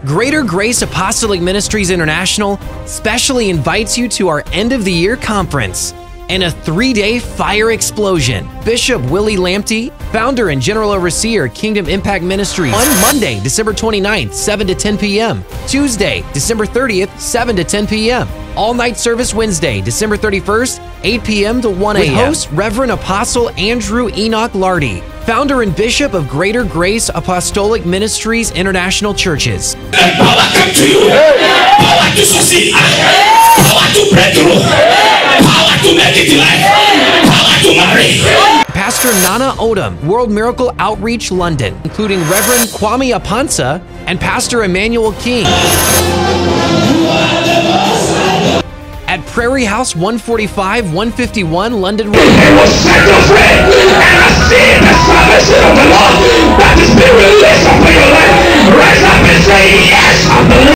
Greater Grace Apostolic Ministries International specially invites you to our end-of-the-year conference and a 3-day fire explosion. Bishop Willie Lamptey, founder and general overseer, Kingdom Impact Ministries, on Monday, December 29th, 7 to 10 p.m. Tuesday, December 30th, 7 to 10 p.m. All-night service Wednesday, December 31st, 8 p.m. to 1 a.m. With host Reverend Apostle Andrew Enoch Lardy, founder and bishop of Greater Grace Apostolic Ministries International Churches. And power come to you. Power to succeed. Power to break through. Power to make it life. Power to marry. Pastor Nana Odom, World Miracle Outreach London, including Reverend Kwame Apansa and Pastor Emmanuel King. At Prairie House 145, 151 London Road. He was set free, and I see the salvation of the Lord that is being released